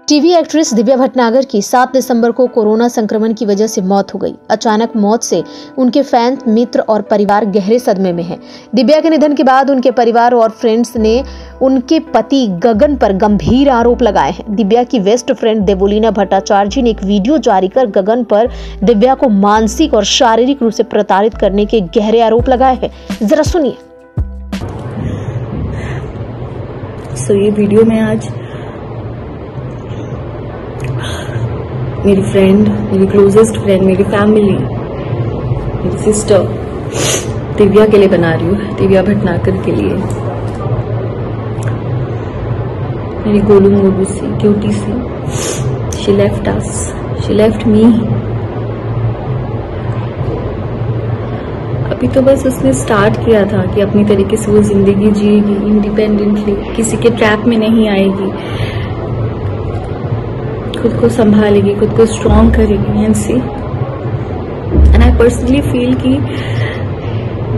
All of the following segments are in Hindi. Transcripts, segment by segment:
टीवी एक्ट्रेस दिव्या भटनागर की 7 दिसंबर को कोरोना संक्रमण की वजह से मौत हो गई। अचानक मौत से उनके फैंस, मित्र और परिवार गहरे सदमे में है। दिव्या के निधन के बाद उनके परिवार और फ्रेंड्स ने उनके पति गगन पर गंभीर आरोप लगाए हैं। दिव्या की बेस्ट फ्रेंड देवोलीना भट्टाचार्य ने एक वीडियो जारी कर गगन पर दिव्या को मानसिक और शारीरिक रूप से प्रताड़ित करने के गहरे आरोप लगाए हैं। जरा सुनिए। ये वीडियो में आज मेरी फ्रेंड, मेरी क्लोजेस्ट फ्रेंड, मेरी फैमिली, मेरी सिस्टर दिव्या के लिए बना रही हूँ, दिव्या भटनागर के लिए। मेरी गोलू मोलू सी, क्यूटी सी, she left us, she left me. अभी तो बस उसने स्टार्ट किया था कि अपनी तरीके से वो जिंदगी जिएगी इंडिपेंडेंटली, किसी के ट्रैप में नहीं आएगी, खुद को संभालेगी, खुद को स्ट्रॉन्ग करेगी। एंड आई पर्सनली फील कि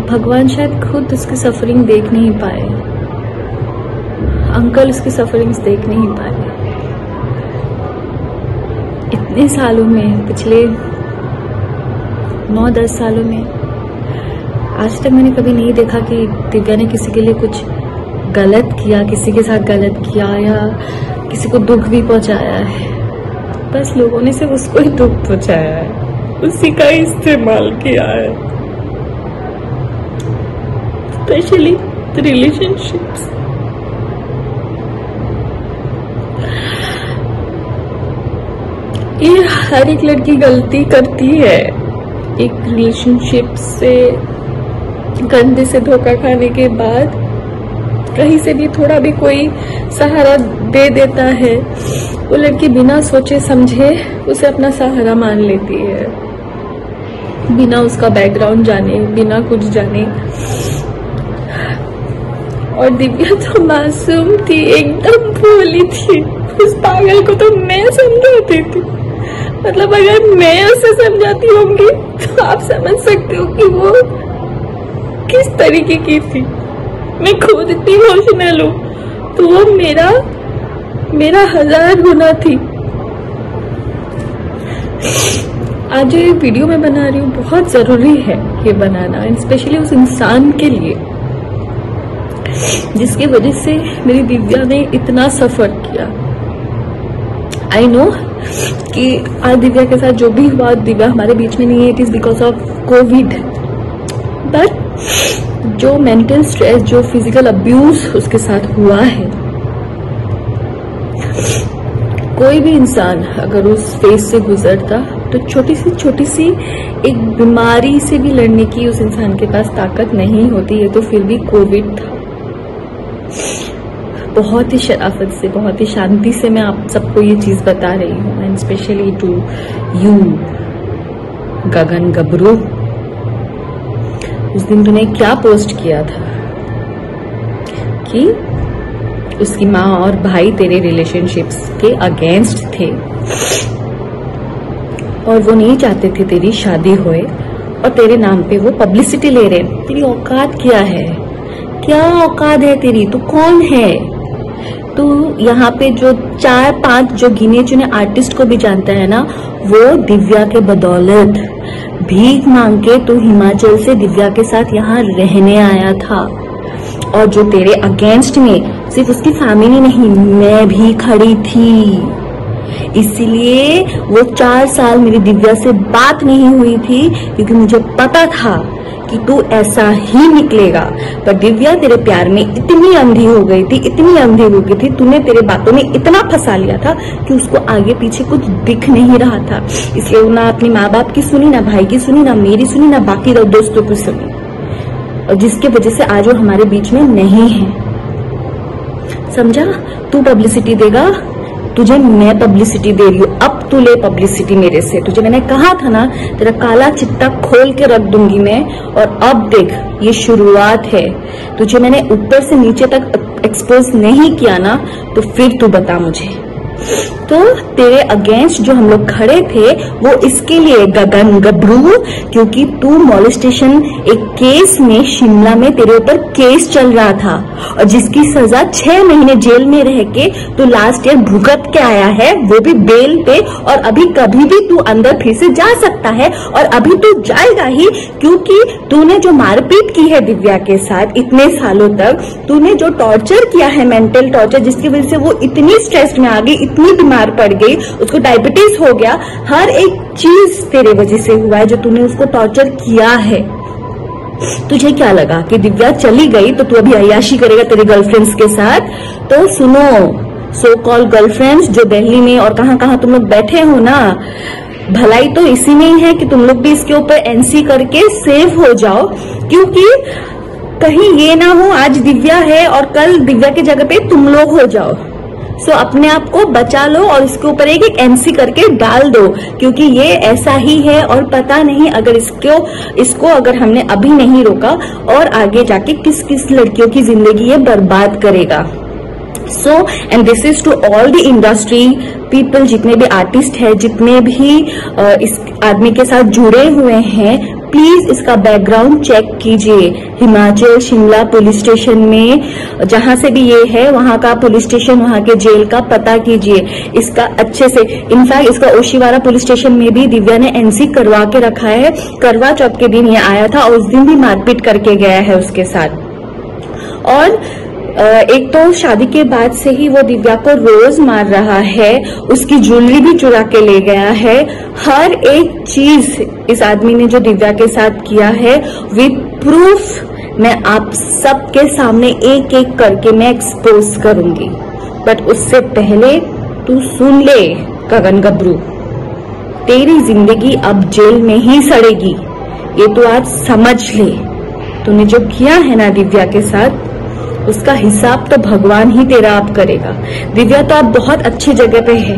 भगवान शायद खुद उसकी सफरिंग देख नहीं पाए, अंकल उसकी सफरिंग्स देख नहीं पाए। इतने सालों में, पिछले 9-10 सालों में आज तक मैंने कभी नहीं देखा कि दिव्या ने किसी के लिए कुछ गलत किया, किसी के साथ गलत किया या किसी को दुख भी पहुंचाया है। बस लोगों ने सिर्फ उसको ही दुख पहुंचाया है, उसी का इस्तेमाल किया है, स्पेशली रिलेशनशिप्स। ये हर एक लड़की गलती करती है, एक रिलेशनशिप से गंदे से धोखा खाने के बाद कहीं से भी थोड़ा भी कोई सहारा दे देता है, वो लड़की बिना सोचे समझे उसे अपना सहारा मान लेती है, बिना उसका बैकग्राउंड जाने, बिना कुछ जाने। और दिव्या तो मासूम थी, एकदम भोली थी। उस पागल को तो मैं समझाती थी, मतलब अगर मैं उसे समझाती होंगी तो आप समझ सकते हो कि वो किस तरीके की थी। मैं खुद इतनी इमोशनल हूँ तो वो मेरा 1000 गुना थी। आज ये वीडियो मैं बना रही हूँ, बहुत जरूरी है ये बनाना, स्पेशली उस इंसान के लिए जिसकी वजह से मेरी दिव्या ने इतना सफर किया। आई नो कि आज दिव्या के साथ जो भी हुआ, दिव्या हमारे बीच में नहीं है, it is because of Covid. But जो मेंटल स्ट्रेस, जो फिजिकल अब्यूज उसके साथ हुआ है, कोई भी इंसान अगर उस फेज से गुजरता तो छोटी सी एक बीमारी से भी लड़ने की उस इंसान के पास ताकत नहीं होती है। तो फिर भी कोविड था। बहुत ही शराफत से, बहुत ही शांति से मैं आप सबको ये चीज बता रही हूँ, एंड स्पेशली टू यू गगन गबरू। उस दिन तूने क्या पोस्ट किया था कि उसकी माँ और भाई तेरे रिलेशनशिप्स के अगेंस्ट थे और वो नहीं चाहते थे तेरी शादी होए, और तेरे नाम पे वो पब्लिसिटी ले रहे। तेरी औकात क्या है? क्या औकात है तेरी? तू कौन है? तू यहाँ पे जो 4-5 जो गिने चुने आर्टिस्ट को भी जानता है ना, वो दिव्या के बदौलत भीख मांग के तू हिमाचल से दिव्या के साथ यहाँ रहने आया था। और जो तेरे अगेंस्ट में सिर्फ उसकी फैमिली नहीं, मैं भी खड़ी थी। इसीलिए वो 4 साल मेरी दिव्या से बात नहीं हुई थी, क्योंकि मुझे पता था कि तू ऐसा ही निकलेगा। पर दिव्या तेरे प्यार में इतनी अंधी हो गई थी, इतनी अंधी हो गई थी, तूने तेरे बातों में इतना फंसा लिया था कि उसको आगे पीछे कुछ दिख नहीं रहा था। इसलिए वो ना अपने माँ बाप की सुनी, ना भाई की सुनी, ना मेरी सुनी, ना बाकी दोस्तों की सुनी, और जिसके वजह से आज वो हमारे बीच में नहीं है। समझा? तू पब्लिसिटी देगा, तुझे मैं पब्लिसिटी दे रही हूँ, अब तू ले पब्लिसिटी मेरे से। तुझे मैंने कहा था ना, तेरा काला चिट्टा खोल के रख दूंगी मैं। और अब देख, ये शुरुआत है। तुझे मैंने ऊपर से नीचे तक एक्सपोज नहीं किया ना, तो फिर तू बता मुझे तो तेरे अगेंस्ट जो हम लोग खड़े थे वो इसके लिए गगन गबरू, क्योंकि तू मॉलेस्टेशन एक केस में शिमला में तेरे ऊपर केस चल रहा था और जिसकी सजा 6 महीने जेल में रह के तू लास्ट ईयर भुगत के आया है, वो भी बेल पे। और अभी कभी भी तू अंदर फिर से जा सकता है और अभी तू जाएगा ही, क्योंकि तूने जो मारपीट की है दिव्या के साथ इतने सालों तक, तूने जो टॉर्चर किया है, मेंटल टॉर्चर, जिसकी वजह से वो इतनी स्ट्रेस में आ गई, इतनी बीमार पड़ गई, उसको डायबिटीज हो गया, हर एक चीज तेरे वजह से हुआ है जो तूने उसको टॉर्चर किया है। तुझे क्या लगा कि दिव्या चली गई तो तू अभी अय्याशी करेगा तेरे गर्लफ्रेंड्स के साथ? तो सुनो, सो कॉल गर्लफ्रेंड्स जो दिल्ली में और कहां कहां तुम लोग बैठे हो ना, भलाई तो इसी में ही है कि तुम लोग भी इसके ऊपर एनसी करके सेव हो जाओ, क्योंकि कहीं ये ना हो आज दिव्या है और कल दिव्या की जगह पे तुम लोग हो जाओ। सो अपने आप को बचा लो और इसके ऊपर एक एनसी करके डाल दो, क्योंकि ये ऐसा ही है और पता नहीं अगर इसको अगर हमने अभी नहीं रोका और आगे जाके किस किस लड़कियों की जिंदगी ये बर्बाद करेगा। So and this is to all the industry people, जितने भी आर्टिस्ट है, जितने भी इस आदमी के साथ जुड़े हुए हैं, प्लीज इसका बैकग्राउंड चेक कीजिए। हिमाचल शिमला पुलिस स्टेशन में जहां से भी ये है वहां का पुलिस स्टेशन, वहां के जेल का पता कीजिए इसका अच्छे से। इनफैक्ट इसका ओशीवारा पुलिस स्टेशन में भी दिव्या ने एनसी करवा के रखा है। करवा चौथ के दिन ये आया था और उस दिन भी मारपीट करके गया है उसके साथ। और एक तो शादी के बाद से ही वो दिव्या को रोज मार रहा है, उसकी ज्वेलरी भी चुरा के ले गया है। हर एक चीज इस आदमी ने जो दिव्या के साथ किया है विद प्रूफ मैं आप सबके सामने एक एक करके मैं एक्सपोज करूंगी। बट उससे पहले तू सुन ले गगन गबरू, तेरी जिंदगी अब जेल में ही सड़ेगी, ये तू आज समझ ले। तूने जो किया है ना दिव्या के साथ, उसका हिसाब तो भगवान ही तेरा आप करेगा। दिव्या तो अब बहुत अच्छी जगह पे है,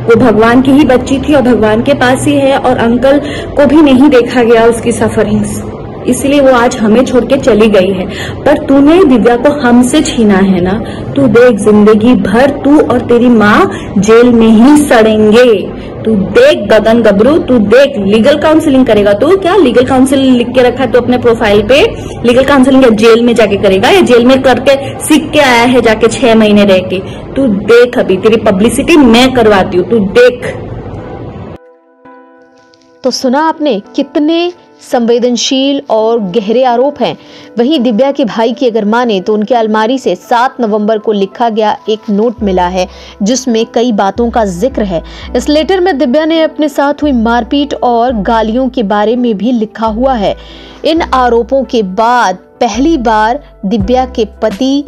वो भगवान की ही बच्ची थी और भगवान के पास ही है, और अंकल को भी नहीं देखा गया उसकी सफरिंग्स, इसलिए वो आज हमें छोड़ के चली गई है। पर तूने दिव्या को हमसे छीना है ना, तू देख जिंदगी भर तू और तेरी माँ जेल में ही सड़ेंगे। तू देख गगन गबरू, तू देख। लीगल काउंसलिंग करेगा तू? क्या लीगल काउंसलिंग लिख के रखा है तो अपने प्रोफाइल पे? लीगल काउंसलिंग जेल में जाके करेगा या जेल में करके सीख के आया है जाके 6 महीने रह के? तू देख, अभी तेरी पब्लिसिटी मैं करवाती हूँ, तू देख। तो सुना आपने कितने संवेदनशील और गहरे आरोप हैं। वहीं दिव्या के भाई की अगर माने तो उनके अलमारी से 7 नवंबर को लिखा गया एक नोट मिला है जिसमें कई बातों का जिक्र है। इस लेटर में दिव्या ने अपने साथ हुई मारपीट और गालियों के बारे में भी लिखा हुआ है। इन आरोपों के बाद पहली बार दिव्या के पति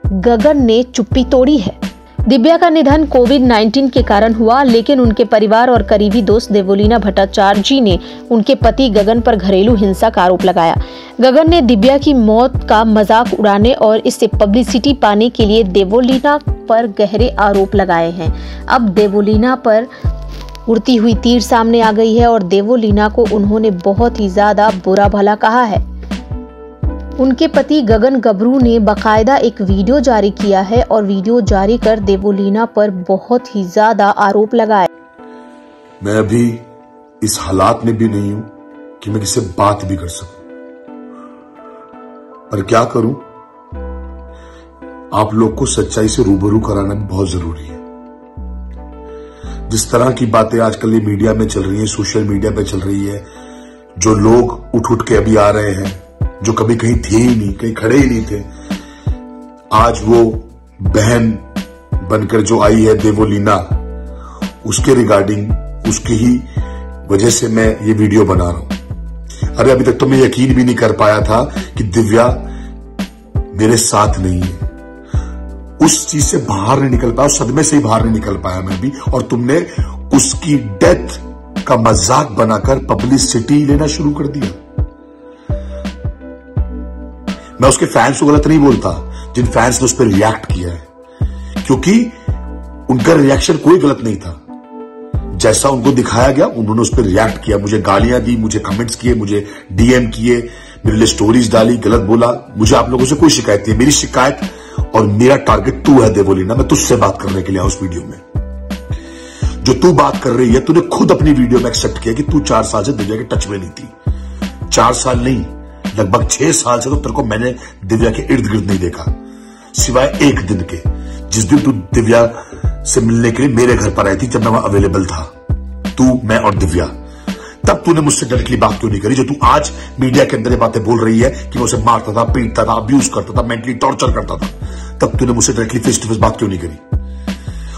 गगन ने चुप्पी तोड़ी है। दिव्या का निधन कोविड-19 के कारण हुआ, लेकिन उनके परिवार और करीबी दोस्त देवोलीना भट्टाचार्य जी ने उनके पति गगन पर घरेलू हिंसा का आरोप लगाया। गगन ने दिव्या की मौत का मजाक उड़ाने और इससे पब्लिसिटी पाने के लिए देवोलीना पर गहरे आरोप लगाए हैं। अब देवोलीना पर उड़ती हुई तीर सामने आ गई है और देवोलीना को उन्होंने बहुत ही ज्यादा बुरा भला कहा है। उनके पति गगन गबरू ने बाकायदा एक वीडियो जारी किया है और वीडियो जारी कर देवोलीना पर बहुत ही ज्यादा आरोप लगाए। मैं अभी इस हालात में भी नहीं हूं कि मैं किसी बात भी कर सकूं, पर क्या करूं, आप लोग को सच्चाई से रूबरू कराना भी बहुत जरूरी है। जिस तरह की बातें आजकल ये मीडिया में चल रही है, सोशल मीडिया पे चल रही है, जो लोग उठ के अभी आ रहे हैं जो कभी कहीं थे ही नहीं, कहीं खड़े ही नहीं थे, आज वो बहन बनकर जो आई है देवोलीना, उसके रिगार्डिंग, उसकी ही वजह से मैं ये वीडियो बना रहा हूं। अरे अभी तक तो मैं यकीन भी नहीं कर पाया था कि दिव्या मेरे साथ नहीं है। उस चीज से बाहर नहीं निकल पाया, उस सदमे से ही बाहर नहीं निकल पाया मैं भी, और तुमने उसकी डेथ का मजाक बनाकर पब्लिसिटी लेना शुरू कर दिया। मैं उसके फैंस को गलत नहीं बोलता जिन फैंस ने उस पर रिएक्ट किया है, क्योंकि उनका रिएक्शन कोई गलत नहीं था। जैसा उनको दिखाया गया उन्होंने उस पर रिएक्ट किया, मुझे गालियां दी, मुझे कमेंट्स किए, मुझे डीएम किए, मेरे लिए स्टोरीज डाली, गलत बोला। मुझे आप लोगों से कोई शिकायत नहीं है। मेरी शिकायत और मेरा टारगेट तू है देवोलीना, मैं तुझसे बात करने के लिए आया उस वीडियो में। जो तू बात कर रही है, तूने खुद अपनी वीडियो में एक्सेप्ट किया कि तू 4 साल से दिव्या के टच में नहीं थी। 4 साल नहीं, लगभग 6 साल से तो तेरे को मैंने दिव्या के इर्द गिर्द नहीं देखा, सिवाय एक दिन के, जिस दिन तू दिव्या से मिलने के लिए मेरे घर पर आई थी, जब मैं वहां अवेलेबल था, तू, मैं और दिव्या। तब तूने मुझसे डायरेक्टली बात क्यों नहीं करी, जो तू आज मीडिया के अंदर ये बातें बोल रही है कि मैं उसे मारता था, पीटता था, अब्यूज करता था, मेंटली टॉर्चर करता था। तब तूने मुझसे डायरेक्टली फेस टू फेस बात क्यों नहीं करी?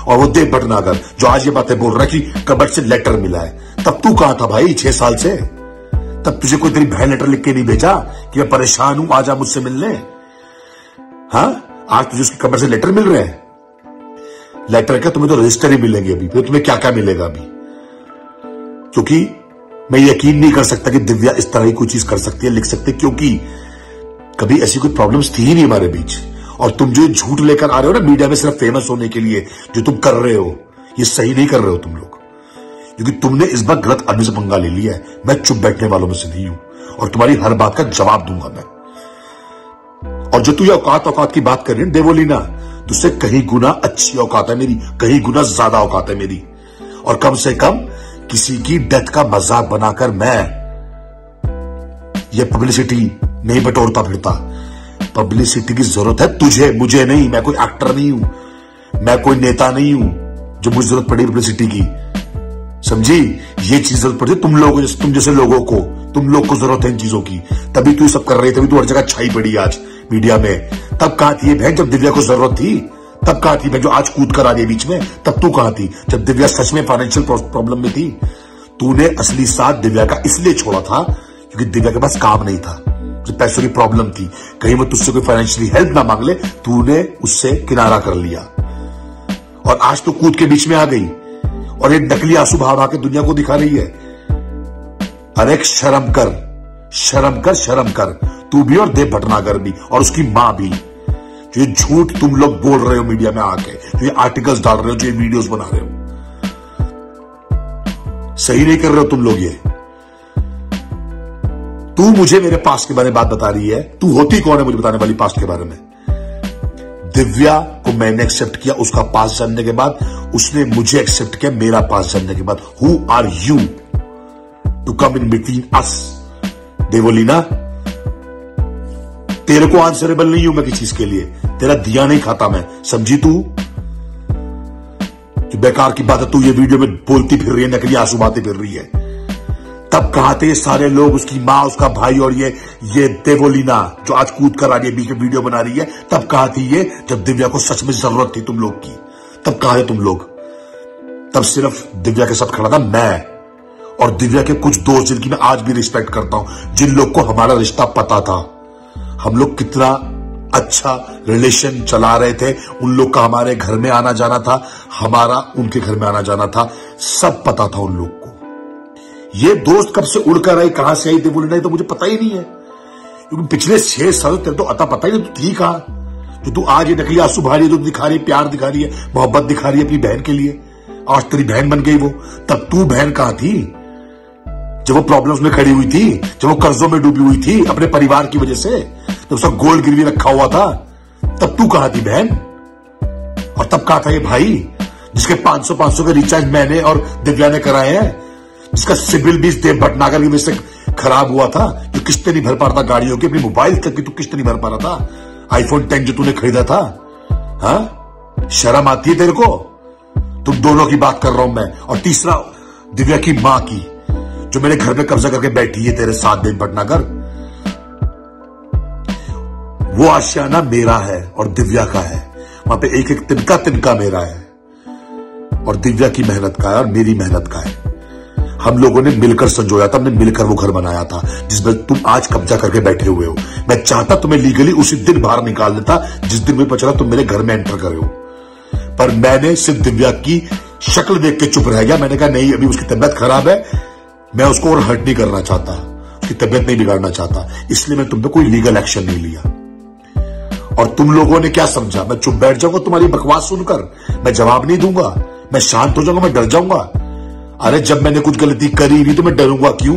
और वो देव भटनागर जो आज ये बातें बोल रहा है कि कबट से लेटर मिला है, तब तू कहां था भाई 6 साल से? तब तुझे कोई तेरी बहन लेटर लिख के नहीं भेजा कि मैं परेशान हूं, आजा मुझसे मिलने? हाँ, आज तुझे उसकी कबट से लेटर मिल रहे हैं। लेटर क्या, तुम्हें तो रजिस्टर ही मिलेंगे अभी, फिर तुम्हें क्या क्या मिलेगा अभी? क्योंकि मैं यकीन नहीं कर सकता कि दिव्या इस तरह की कोई चीज कर सकती है, लिख सकती है, क्योंकि कभी ऐसी कोई प्रॉब्लम्स थी ही नहीं हमारे बीच। और तुम जो झूठ लेकर आ रहे हो ना मीडिया में सिर्फ फेमस होने के लिए, जो तुम कर रहे हो, ये सही नहीं कर रहे हो तुम लोग, क्योंकि तुमने इस बार गलत आदमी से पंगा ले लिया है। मैं चुप बैठने वालों में से नहीं हूं और तुम्हारी हर बात का जवाब दूंगा मैं। और जो तू ये औकात की बात कर रही है देवोलीना, तुझसे कहीं गुना अच्छी औकात है मेरी, कहीं गुना ज्यादा औकात है मेरी। और कम से कम किसी की डेथ का मजाक बनाकर मैं ये पब्लिसिटी नहीं बटोरता फिरता। पब्लिसिटी की जरूरत है तुझे, मुझे नहीं। मैं कोई एक्टर नहीं हूं, मैं कोई नेता नहीं हूं जो मुझे जरूरत पड़ी पब्लिसिटी की, समझी? ये चीज जरूरत पड़ती है तुम लोगों, तुम जैसे लोगों को, तुम लोग को जरूरत है इन चीजों की। तभी तू सब कर रही, तभी तू हर जगह छाई पड़ी आज मीडिया में। तब कहां थी बहन जब दिव्या को जरूरत थी? तब कहां थी बहन जो आज कूद कर आ रही है बीच में? तब तू कहां थी जब दिव्या सच में फाइनेंशियल प्रॉब्लम में थी? तूने असली साथ दिव्या का इसलिए छोड़ा था क्योंकि दिव्या के पास काम नहीं था, पैसों की प्रॉब्लम थी, कहीं वो तुझसे कोई फाइनेंशियली हेल्प ना मांग ले, तूने उससे किनारा कर लिया। और आज तो कूद के बीच में आ गई और एक नकली आंसू बहा के दुनिया को दिखा रही है। अरे शर्म कर, शर्म कर, शर्म कर, तू भी और देव भटनागर भी और उसकी मां भी। जो ये झूठ तुम लोग बोल रहे हो मीडिया में आके, जो ये आर्टिकल्स डाल रहे हो, जो ये वीडियोस बना रहे हो, सही नहीं कर रहे हो तुम लोग। ये तू मुझे मेरे पास्ट के बारे में बात बता रही है, तू होती कौन है मुझे बताने वाली पास्ट के बारे में? दिव्या को मैंने एक्सेप्ट किया उसका पास्ट जानने के बाद, उसने मुझे एक्सेप्ट किया मेरा पास्ट जानने के बाद। Who are you to come in between us? Devoleena, तेरे को आंसरेबल नहीं हूं मैं किसी चीज के लिए, तेरा दिया नहीं खाता मैं, समझी तू? जो बेकार की बात है तू ये वीडियो में बोलती फिर रही है, नकली आंसू बातें फिर रही है। तब कहां थे ये सारे लोग, उसकी मां, उसका भाई और ये देवोलीना जो आज कूद कर आ रही है, बीच में वीडियो बना रही है? तब कहां थी ये जब दिव्या को सच में जरूरत थी तुम लोग की? तब कहां है तुम लोग? तब सिर्फ दिव्या के साथ खड़ा था मैं और दिव्या के कुछ दोस्त जिनकी मैं आज भी रिस्पेक्ट करता हूं, जिन लोग को हमारा रिश्ता पता था, हम लोग कितना अच्छा रिलेशन चला रहे थे, उन लोग का हमारे घर में आना जाना था, हमारा उनके घर में आना जाना था, सब पता था उन लोग को। ये दोस्त कब से उड़कर आई, कहां से आई देवोलीना, तो मुझे पता ही नहीं है, क्योंकि पिछले 6 साल तेरे तो अता पता ही नहीं तू थी कहां। जो तू आज ये नकली आंसू बहा रही है, तो दिखा रही है प्यार, दिखा रही है मोहब्बत, दिखा रही है अपनी बहन के लिए, आज तेरी बहन बन गई वो। तब तू बहन कहां थी जब वो प्रॉब्लम्स में खड़ी हुई थी, जब वो कर्जों में डूबी हुई थी अपने परिवार की वजह से, जब उसका गोल्ड गिरवी रखा हुआ था? तब तू कहां थी बहन? और तब कहां था ये भाई जिसके 500 के रिचार्ज मैंने और दिव्या ने कराए हैं, जिसका सिविल भी देव भटनागर की वजह से खराब हुआ था, जो किस्तें नहीं भर पा रहा था गाड़ियों की, अपनी मोबाइल तक की तो किस्त नहीं भर पा रहा था, iPhone 10 जो तूने खरीदा था। हाँ, शर्म आती है तेरे को? तुम दोनों की बात कर रहा हूं मैं। और तीसरा दिव्या की मां की, जो मेरे घर में कब्जा करके बैठी है तेरे साथ देव भटनागर, वो आशियाना मेरा है और दिव्या का है, वहां पे एक एक तिनका मेरा है और दिव्या की मेहनत का है और मेरी मेहनत का है। हम लोगों ने मिलकर संजोया था, हमने मिलकर वो घर बनाया था जिसमें तुम आज कब्जा करके बैठे हुए हो। मैं चाहता तुम्हें लीगली उसी दिन बाहर निकाल देता जिस दिन मुझे पता चला तुम मेरे घर में एंटर करे हो, पर मैंने सिर्फ दिव्या की शक्ल देख के चुप रह गया। मैंने कहा नहीं, अभी उसकी तबियत खराब है, मैं उसको और हर्ट नहीं करना चाहता, उसकी तबियत नहीं बिगाड़ना चाहता, इसलिए मैं तुम पे कोई लीगल एक्शन नहीं लिया। और तुम लोगों ने क्या समझा, मैं चुप बैठ जाऊंगा तुम्हारी बकवास सुनकर, मैं जवाब नहीं दूंगा, मैं शांत हो जाऊंगा, मैं डर जाऊंगा? अरे जब मैंने कुछ गलती करी नहीं तो मैं डरूंगा क्यों?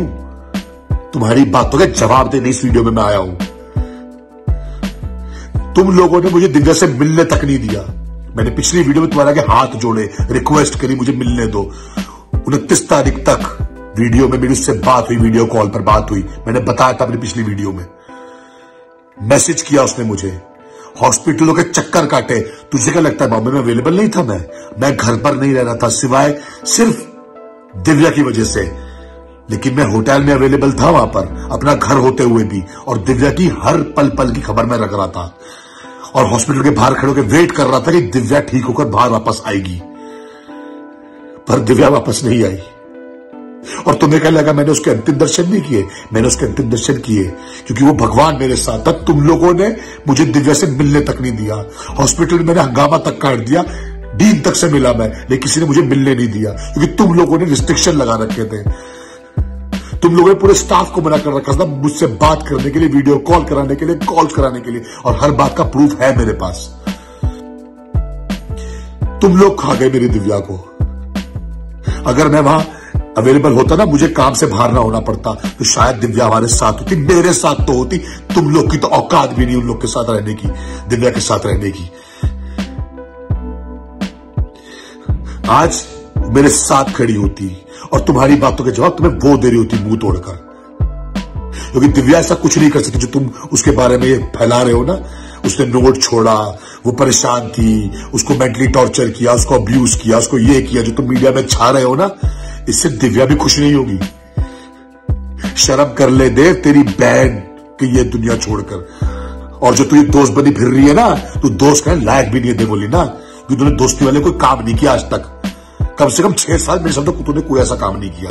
तुम्हारी बातों का जवाब देने इस वीडियो में मैं आया हूं। तुम लोगों ने मुझे दिव्या से मिलने तक नहीं दिया, मैंने पिछली वीडियो में तुम्हारे आगे हाथ जोड़े, रिक्वेस्ट करी मुझे मिलने दो। 29 तारीख तक वीडियो में मेरी उससे बात हुई, वीडियो कॉल पर बात हुई। मैंने बताया था अपनी पिछली वीडियो में, मैसेज किया उसने मुझे, हॉस्पिटलों के चक्कर काटे। तुझे क्या लगता है बॉम्बे में अवेलेबल नहीं था? मैं घर पर नहीं रह रहा था सिवाय सिर्फ दिव्या की वजह से, लेकिन मैं होटल में अवेलेबल था वहां पर, अपना घर होते हुए भी, और दिव्या की हर पल पल की खबर मैं रख रहा था और हॉस्पिटल के बाहर खड़े होकर वेट कर रहा था कि दिव्या ठीक होकर बाहर वापस आएगी। पर दिव्या वापस नहीं आई। और तुम्हें क्या लगा मैंने उसके अंतिम दर्शन नहीं किए? मैंने उसके अंतिम दर्शन किए क्योंकि वो भगवान मेरे साथ था। तुम लोगों ने मुझे दिव्या से मिलने तक नहीं दिया। हॉस्पिटल में मैंने हंगामा तक काट दिया, डीन तक से मिला मैं, लेकिन किसी ने मुझे मिलने नहीं दिया क्योंकि तुम लोगों ने रिस्ट्रिक्शन लगा रखे थे। तुम लोगों ने पूरे स्टाफ को मना कर रखा था मुझसे बात करने के लिए, वीडियो कॉल कराने के लिए, कॉल कराने के लिए, और हर बात का प्रूफ है मेरे पास। तुम लोग खा गए मेरी दिव्या को। अगर मैं वहां अवेलेबल होता ना, मुझे काम से बाहर ना होना पड़ता, तो शायद दिव्या हमारे साथ होती, मेरे साथ तो होती। तुम लोग की तो औकात भी नहीं उन लोग के साथ रहने की, दिव्या के साथ रहने की। आज मेरे साथ खड़ी होती और तुम्हारी बातों के जवाब तुम्हें वो दे रही होती मुंह तोड़कर, क्योंकि दिव्या ऐसा कुछ नहीं कर सकती जो तुम उसके बारे में ये फैला रहे हो ना। उसने नोट छोड़ा, वो परेशान थी, उसको मेंटली टॉर्चर किया, उसको अब्यूज किया, उसको ये किया जो तुम मीडिया में छा रहे हो ना, इससे दिव्या भी खुश नहीं होगी। शर्म कर ले देव, तेरी बहन की ये दुनिया छोड़कर। और जो तू ये दोस्त बनी फिर रही है ना, तू दोस्त कहने लायक भी नहीं है देवोली ना, क्योंकि तूने दोस्ती वाले कोई काम नहीं किया आज तक। कम से कम 6 साल मेरे साथ तूने कोई ऐसा काम नहीं किया।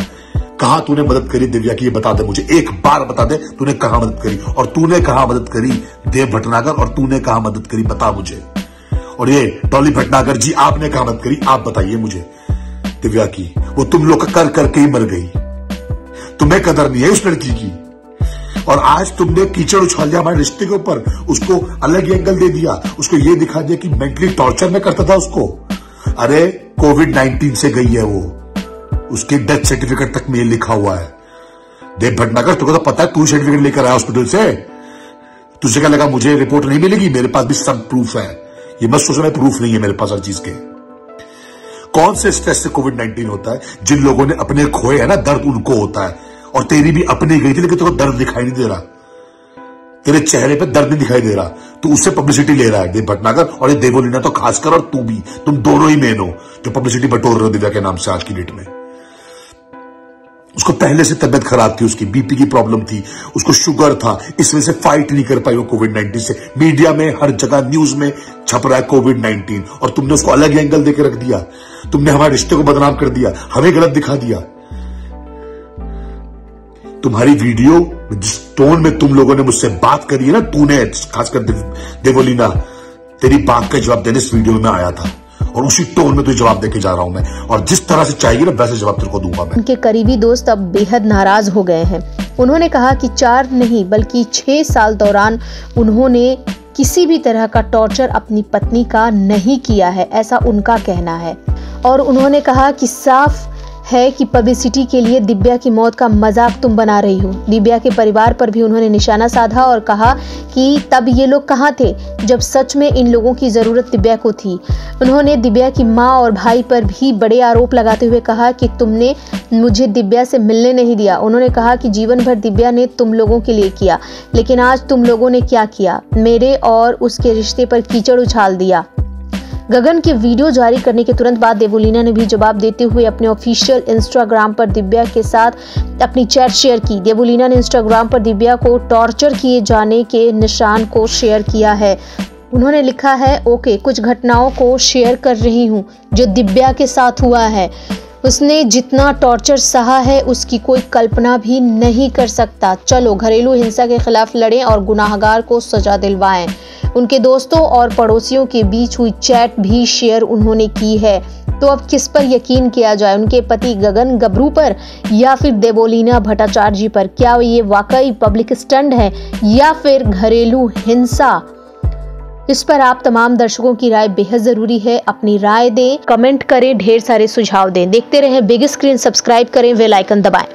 कहां तूने मदद करी दिव्या की, ये बता दे मुझे, एक बार बता दे तूने कहां मदद करी। और तूने कहां मदद करी देव भटनागर, और तूने कहां मदद करी बता मुझे। और ये डॉली भटनागर जी, आपने कहां मदद करी आप बताइए मुझे दिव्या की। वो तुम लोग कर करके ही मर गई, तुम्हें कदर नहीं है उस लड़की की। और आज तुमने कीचड़ उछाल दिया हमारे रिश्ते के ऊपर, उसको अलग एंगल दे दिया, उसको ये दिखा दिया कि मेंटली टॉर्चर में करता था उसको। अरे कोविड-19 से गई है वो, उसके डेथ सर्टिफिकेट तक में ये लिखा हुआ है। देव भटनागर तुझे तो पता है, तू सर्टिफिकेट लेकर आया हॉस्पिटल से। तुझे क्या लगा मुझे रिपोर्ट नहीं मिलेगी? मेरे पास भी सब प्रूफ है, ये मत सोचो मैं प्रूफ नहीं है मेरे पास हर चीज के। कौन से स्ट्रेस से कोविड-19 होता है? जिन लोगों ने अपने खोए है ना, दर्द उनको होता है। और तेरी भी अपनी गई थी, लेकिन तेरे को दर्द दिखाई नहीं दे रहा, तेरे चेहरे पे दर्द नहीं दिखाई दे रहा, तू उससे पब्लिसिटी ले रहा है देव भटनागर। और ये देवोलीना तो खासकर, और तू भी, तुम दोनों ही मेन हो जो पब्लिसिटी बटोर रहे हो दिव्या के नाम से आज की डेट में। उसको पहले से तबियत खराब थी, उसकी बीपी की प्रॉब्लम थी, उसको शुगर था, इस वजह से फाइट नहीं कर पाई वो कोविड-19 से। मीडिया में हर जगह न्यूज में छप रहा है कोविड-19, और तुमने उसको अलग एंगल देकर रख दिया। तुमने हमारे रिश्ते को बदनाम कर दिया, हमें गलत दिखा दिया। तुम्हारी वीडियो जिस टोन में तुम लोगों ने मुझसे बात करी है ना, तूने खासकर देवोलीना, तेरी बात का जवाब देने इस वीडियो में आया था, और उसी टोन में तुझे जवाब देके जा रहा हूं मैं। और जिस तरह से चाहिए ना वैसे जवाब तेरे को दूंगा मैं। उनके करीबी दोस्त अब बेहद नाराज हो गए हैं। उन्होंने कहा कि 4 नहीं बल्कि 6 साल दौरान उन्होंने किसी भी तरह का टॉर्चर अपनी पत्नी का नहीं किया है, ऐसा उनका कहना है। और उन्होंने कहा कि साफ है कि पब्लिसिटी के लिए दिव्या की मौत का मजाक तुम बना रही हो। दिव्या के परिवार पर भी उन्होंने निशाना साधा और कहा कि तब ये लोग कहाँ थे जब सच में इन लोगों की जरूरत दिव्या को थी। उन्होंने दिव्या की माँ और भाई पर भी बड़े आरोप लगाते हुए कहा कि तुमने मुझे दिव्या से मिलने नहीं दिया। उन्होंने कहा कि जीवन भर दिव्या ने तुम लोगों के लिए किया, लेकिन आज तुम लोगों ने क्या किया, मेरे और उसके रिश्ते पर कीचड़ उछाल दिया। गगन के वीडियो जारी करने के तुरंत बाद देवोलीना ने भी जवाब देते हुए अपने ऑफिशियल इंस्टाग्राम पर दिव्या के साथ अपनी चैट शेयर की। देवोलीना ने इंस्टाग्राम पर दिव्या को टॉर्चर किए जाने के निशान को शेयर किया है। उन्होंने लिखा है, ओके, कुछ घटनाओं को शेयर कर रही हूँ जो दिव्या के साथ हुआ है। उसने जितना टॉर्चर सहा है उसकी कोई कल्पना भी नहीं कर सकता। चलो घरेलू हिंसा के खिलाफ लड़ें और गुनाहगार को सजा दिलवाएं। उनके दोस्तों और पड़ोसियों के बीच हुई चैट भी शेयर उन्होंने की है। तो अब किस पर यकीन किया जाए, उनके पति गगन गबरू पर या फिर देवोलीना भट्टाचार्य जी पर? क्या ये वाकई पब्लिक स्टंट है या फिर घरेलू हिंसा? इस पर आप तमाम दर्शकों की राय बेहद जरूरी है। अपनी राय दें, कमेंट करें, ढेर सारे सुझाव दें। देखते रहें बिग स्क्रीन, सब्सक्राइब करें, बेल आइकन दबाएं।